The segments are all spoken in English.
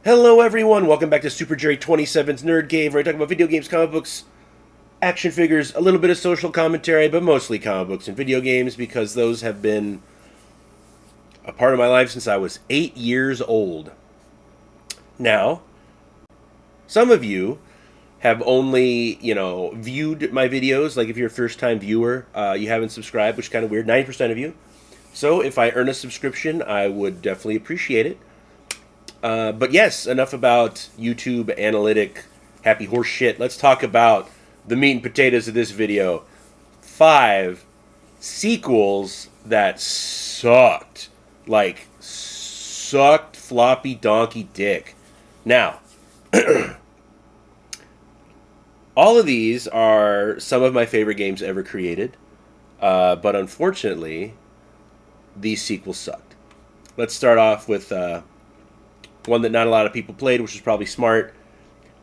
Hello, everyone. Welcome back to Super Jerry 27's Nerd Cave, where I talk about video games, comic books, action figures, a little bit of social commentary, but mostly comic books and video games because those have been a part of my life since I was 8 years old. Now, some of you have only, viewed my videos. Like if you're a first-time viewer, you haven't subscribed, which is kind of weird. 90% of you. So if I earn a subscription, I would definitely appreciate it. But yes, enough about YouTube analytic happy horse shit. Let's talk about the meat and potatoes of this video. 5 sequels that sucked. Like, sucked floppy donkey dick. Now, all of these are some of my favorite games ever created. But unfortunately, these sequels sucked. Let's start off with one that not a lot of people played, which is probably smart.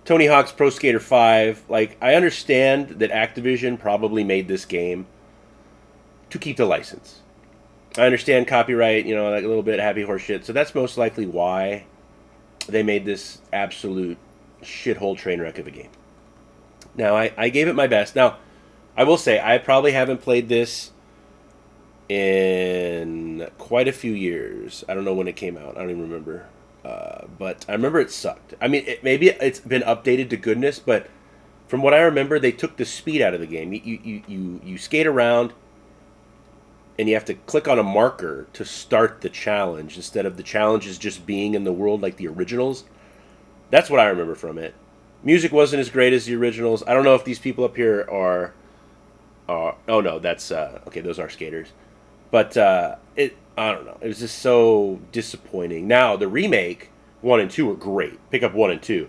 Tony Hawk's Pro Skater 5. Like, I understand that Activision probably made this game to keep the license. I understand copyright, like a little bit happy horse shit. So that's most likely why they made this absolute shithole train wreck of a game. Now, I gave it my best. Now, I will say, I probably haven't played this in quite a few years. I don't know when it came out. I don't even remember. But I remember it sucked. I mean, maybe it's been updated to goodness, but from what I remember, they took the speed out of the game. You skate around, and you have to click on a marker to start the challenge instead of the challenges just being in the world like the originals. That's what I remember from it. Music wasn't as great as the originals. I don't know if these people up here are oh no, that's okay. Those are skaters, but I don't know. It was just so disappointing. Now, the remake, 1 and 2 are great. Pick up 1 and 2.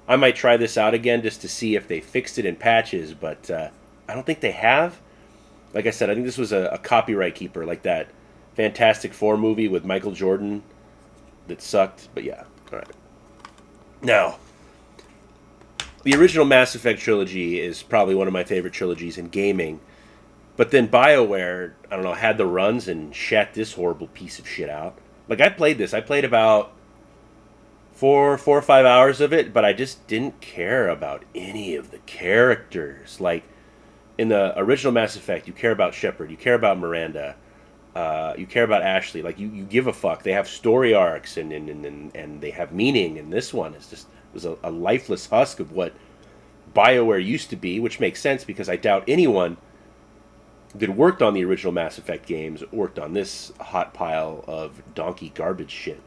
I might try this out again just to see if they fixed it in patches, but I don't think they have. Like I said, I think this was a copyright keeper, like that Fantastic Four movie with Michael Jordan that sucked. But yeah, all right. Now, the original Mass Effect trilogy is probably one of my favorite trilogies in gaming. But then BioWare, I don't know, had the runs and shat this horrible piece of shit out. Like, I played this. I played about 4 or 5 hours of it, but I just didn't care about any of the characters. Like, in the original Mass Effect, you care about Shepard, you care about Miranda, you care about Ashley. Like, you give a fuck. They have story arcs and they have meaning. And this one is just was a lifeless husk of what BioWare used to be, which makes sense because I doubt anyone that worked on the original Mass Effect games worked on this hot pile of donkey garbage shit.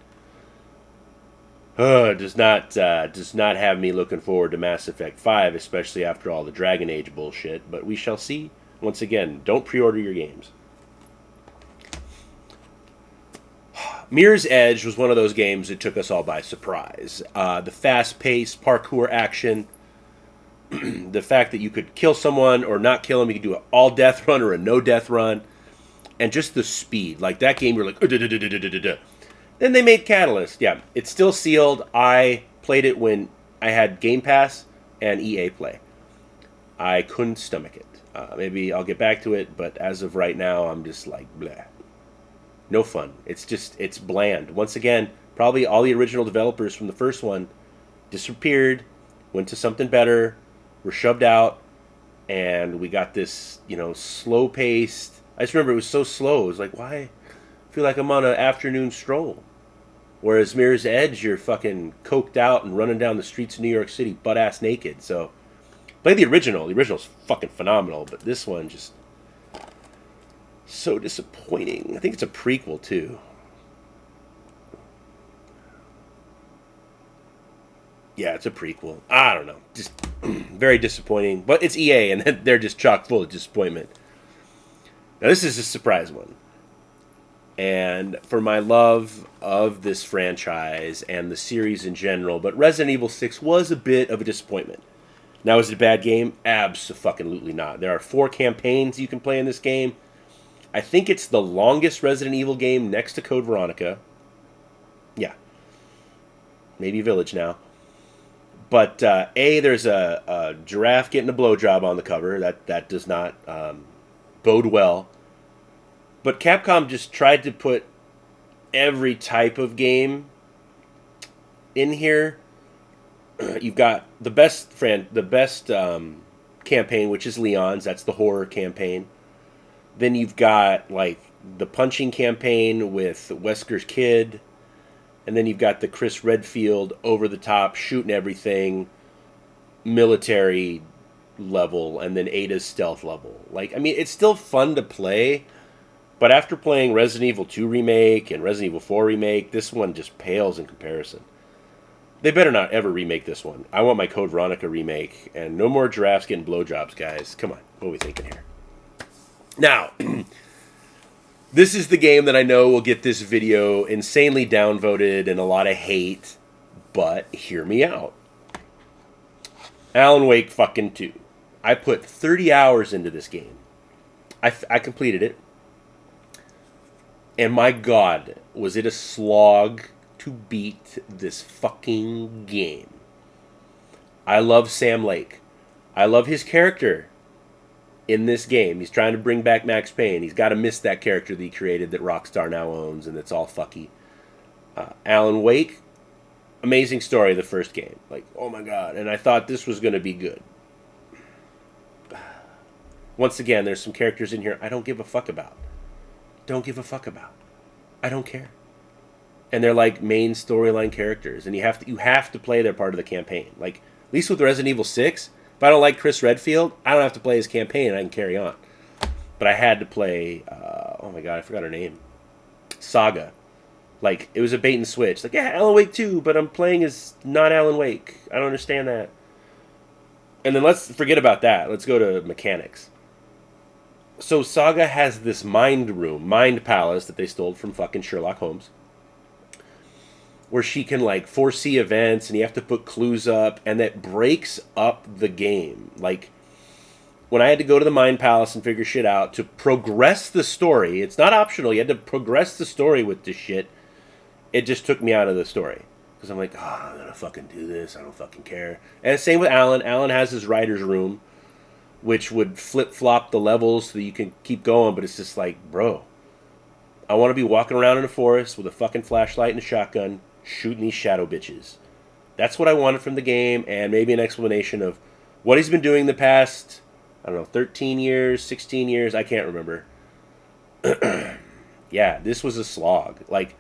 Does not have me looking forward to Mass Effect 5, especially after all the Dragon Age bullshit, but we shall see. Once again, don't pre-order your games. Mirror's Edge was one of those games that took us all by surprise. The fast-paced parkour action, the fact that you could kill someone or not kill them, you could do an all-death run or a no-death run, and just the speed. Like, that game, you're like, Then they made Catalyst. Yeah, it's still sealed. I played it when I had Game Pass and EA Play. I couldn't stomach it. Maybe I'll get back to it, but as of right now, I'm just like, bleh. No fun. It's bland. Once again, probably all the original developers from the first one disappeared, went to something better, were shoved out, and we got this, slow-paced. I just remember it was so slow. It was like, why? I feel like I'm on an afternoon stroll. Whereas Mirror's Edge, you're fucking coked out and running down the streets of New York City butt-ass naked. So, play the original. The original's fucking phenomenal, but this one just so disappointing. I think it's a prequel, too. Yeah, it's a prequel. I don't know. Just very disappointing. But it's EA, and they're just chock full of disappointment. Now, this is a surprise one. And for my love of this franchise and the series in general, but Resident Evil 6 was a bit of a disappointment. Now, is it a bad game? Abso-fucking-lutely not. There are 4 campaigns you can play in this game. I think it's the longest Resident Evil game next to Code Veronica. Yeah. Maybe Village now. But, there's a giraffe getting a blowjob on the cover. That does not bode well. But Capcom just tried to put every type of game in here, you've got the best campaign, which is Leon's. That's the horror campaign. Then you've got like the punching campaign with Wesker's kid, and then you've got the Chris Redfield over the top shooting everything, military level, and then Ada's stealth level. Like, I mean, it's still fun to play, but after playing Resident Evil 2 remake and Resident Evil 4 remake, this one just pales in comparison. They better not ever remake this one. I want my Code Veronica remake, and no more giraffes getting blowjobs, guys. Come on, what are we thinking here? Now, this is the game that I know will get this video insanely downvoted and a lot of hate, but hear me out. Alan Wake fucking 2. I put 30 hours into this game. I completed it. And my God, was it a slog to beat this fucking game. I love Sam Lake. I love his character in this game. He's trying to bring back Max Payne. He's got to miss that character that he created that Rockstar now owns, and it's all fucky. Alan Wake, amazing story of the first game. Like, oh my God. And I thought this was going to be good. Once again, there's some characters in here I don't give a fuck about. Don't give a fuck about. I don't care. And they're like main storyline characters, and you have to play their part of the campaign. Like, at least with Resident Evil 6, if I don't like Chris Redfield, I don't have to play his campaign and I can carry on. But I had to play, oh my God, I forgot her name. Saga. Like, it was a bait and switch. Like, yeah, Alan Wake 2, but I'm playing as not Alan Wake. I don't understand that. And then let's forget about that. Let's go to mechanics. So Saga has this mind palace that they stole from fucking Sherlock Holmes, where she can like foresee events and you have to put clues up, and that breaks up the game. Like, when I had to go to the Mind Palace and figure shit out to progress the story, it's not optional, you had to progress the story with this shit, it just took me out of the story. Because I'm like, oh, I'm gonna fucking do this, I don't fucking care. And same with Alan. Alan has his writer's room, which would flip-flop the levels so that you can keep going, but it's just like, bro, I want to be walking around in a forest with a fucking flashlight and a shotgun, shooting these shadow bitches. That's what I wanted from the game, and maybe an explanation of what he's been doing the past, I don't know, 13 years, 16 years, I can't remember. Yeah, this was a slog. Like,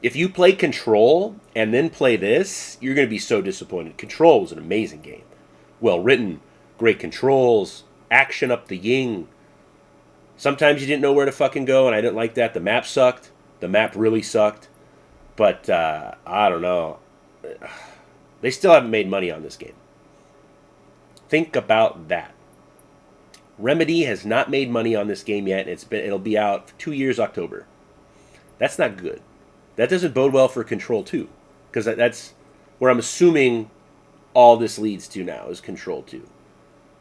if you play Control and then play this, you're going to be so disappointed. Control was an amazing game. Well written, great controls, action up the yin. Sometimes you didn't know where to fucking go, and I didn't like that. The map sucked. The map really sucked. But, I don't know. They still haven't made money on this game. Think about that. Remedy has not made money on this game yet. It'll be out for 2 years, October. That's not good. That doesn't bode well for Control 2. Because that's where I'm assuming all this leads to now, is Control 2.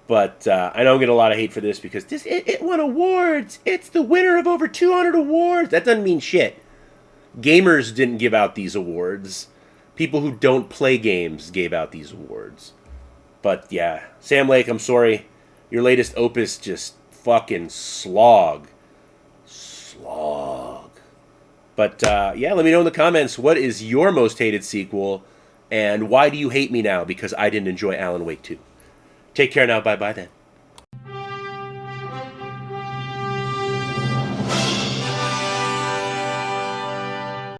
But I know I'm getting a lot of hate for this because it won awards. It's the winner of over 200 awards. That doesn't mean shit. Gamers didn't give out these awards. People who don't play games gave out these awards. But yeah, Sam Lake, I'm sorry. Your latest opus just fucking slog. Slog. But yeah, let me know in the comments, what is your most hated sequel? And why do you hate me now? Because I didn't enjoy Alan Wake 2. Take care now. Bye-bye then.